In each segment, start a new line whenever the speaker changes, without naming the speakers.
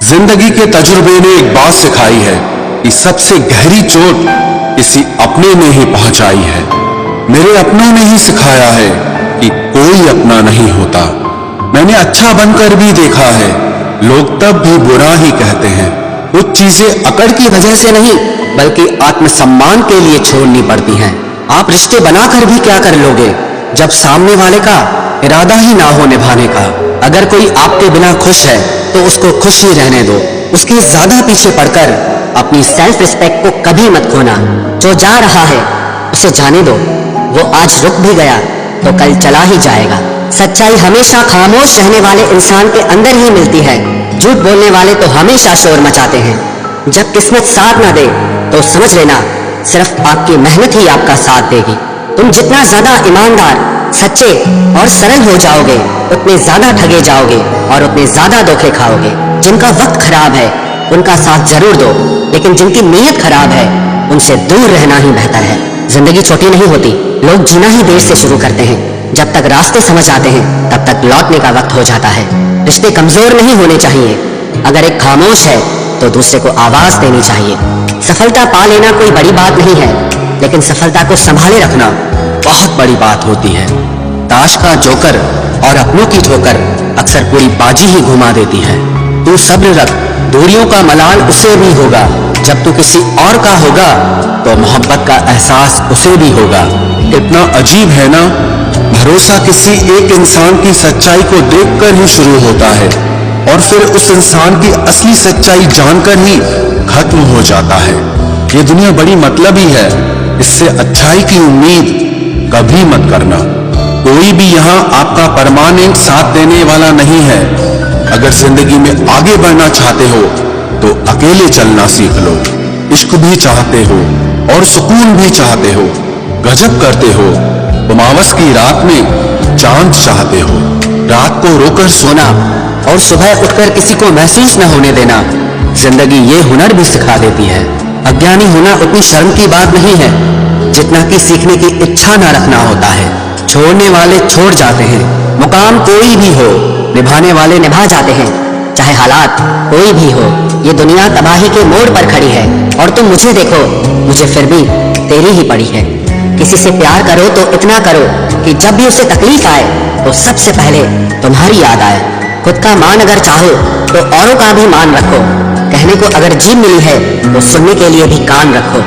जिंदगी के तजुर्बे ने एक बात सिखाई है कि सबसे गहरी चोट किसी अपने ने ही पहुंचाई है। मेरे अपनों ने ही सिखाया है कि कोई अपना नहीं होता। मैंने अच्छा बनकर भी देखा है, लोग तब भी बुरा ही कहते हैं।
कुछ चीजें अकड़ की वजह से नहीं बल्कि आत्मसम्मान के लिए छोड़नी पड़ती हैं। आप रिश्ते बनाकर भी क्या कर लोगे जब सामने वाले का इरादा ही ना हो निभाने का। अगर कोई आपके बिना खुश है तो उसको खुश ही रहने दो। उसके ज्यादा पीछे पड़कर अपनी सेल्फ रिस्पेक्ट को कभी मत खोना। जो जा रहा है उसे जाने दो। वो आज रुक भी गया तो कल चला ही जाएगा। सच्चाई हमेशा खामोश रहने वाले इंसान के अंदर ही मिलती है। झूठ बोलने वाले तो हमेशा शोर मचाते हैं। जब किस्मत साथ ना दे तो समझ लेना सिर्फ आपकी मेहनत ही आपका साथ देगी। तुम जितना ज्यादा ईमानदार, सच्चे और सरल हो जाओगे उतने ज्यादा ठगे जाओगे और उतने ज्यादा धोखे खाओगे। जिनका वक्त खराब है उनका साथ जरूर दो, लेकिन जिनकी नीयत खराब है उनसे दूर रहना ही बेहतर है। जिंदगी छोटी नहीं होती, लोग जीना ही देर से शुरू करते हैं। जब तक रास्ते समझ आते हैं तब तक लौटने का वक्त हो जाता है। रिश्ते कमजोर नहीं होने चाहिए। अगर एक खामोश है तो दूसरे को आवाज देनी चाहिए। सफलता पा लेना कोई बड़ी बात नहीं है, लेकिन सफलता को संभाले रखना बहुत बड़ी बात होती है। ताश का जोकर और अपनों की ठोकर अक्सर पूरी बाजी ही घुमा देती है। तू सब्र रख, दूरियों का मलाल उसे भी होगा। जब तू किसी और का होगा तो मोहब्बत का एहसास उसे भी होगा।
कितना अजीब है ना, भरोसा किसी एक इंसान की सच्चाई को देखकर ही शुरू होता है और फिर उस इंसान की असली सच्चाई जानकर ही खत्म हो जाता है। ये दुनिया बड़ी मतलबी है, इससे अच्छाई की उम्मीद कभी मत करना। कोई भी यहाँ आपका परमानेंट साथ देने वाला नहीं है। अगर जिंदगी में आगे बढ़ना चाहते हो तो अकेले चलना सीख लो। इश्क भी चाहते हो और सुकून भी चाहते हो, गजब करते हो। अमावस की रात में चांद चाहते हो,
रात को रोकर सोना और सुबह उठकर किसी को महसूस न होने देना जिंदगी ये हुनर भी सिखा देती है। अज्ञानी होना उतनी शर्म की बात नहीं है जितना कि सीखने की इच्छा न रखना होता है। छोड़ने वाले छोड़ जाते हैं, मुकाम कोई भी हो, निभाने वाले निभा जाते हैं। चाहे हालात कोई भी हो, ये दुनिया तबाही के मोड़ पर खड़ी है और तुम मुझे देखो, मुझे फिर भी तेरी ही पड़ी है। किसी से प्यार करो तो इतना करो कि जब भी उसे तकलीफ आए तो सबसे पहले तुम्हारी याद आए। खुद का मान अगर चाहो तो औरों का भी मान रखो। कहने को अगर जीभ मिली है तो सुनने के लिए भी कान रखो।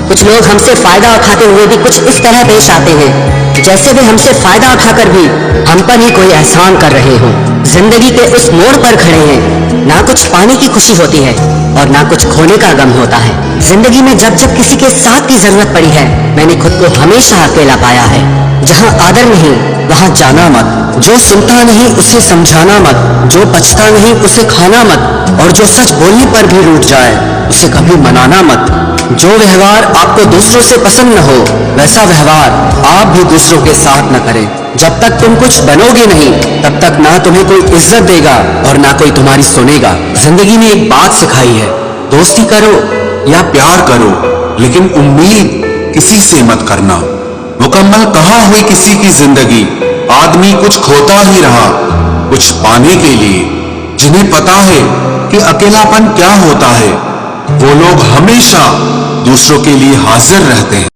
कुछ लोग हमसे फायदा उठाते हुए भी कुछ इस तरह पेश आते हैं जैसे वे हमसे फायदा उठाकर भी हम पर ही कोई एहसान कर रहे हो। जिंदगी के उस मोड़ पर खड़े हैं, ना कुछ पाने की खुशी होती है और ना कुछ खोने का गम होता है। जिंदगी में जब जब किसी के साथ की जरूरत पड़ी है मैंने खुद को हमेशा अकेला पाया है। जहाँ आदर नहीं वहाँ जाना मत, जो सुनता नहीं उसे समझाना मत, जो बचता नहीं उसे खाना मत और जो सच बोलने पर भी रूठ जाए उसे कभी मनाना मत। जो व्यवहार आपको दूसरों से पसंद न हो वैसा व्यवहार आप भी दूसरों के साथ न करें। जब तक तुम कुछ बनोगे नहीं तब तक ना तुम्हें कोई इज्जत देगा और ना कोई तुम्हारी सुनेगा। जिंदगी ने एक बात सिखाई है, दोस्ती करो
या प्यार करो लेकिन उम्मीद किसी से मत करना। मुकम्मल कहाँ हुई किसी की जिंदगी, आदमी कुछ खोता ही रहा कुछ पाने के लिए। जिन्हें पता है कि अकेलापन क्या होता है वो लोग हमेशा दूसरों के लिए हाजिर रहते हैं।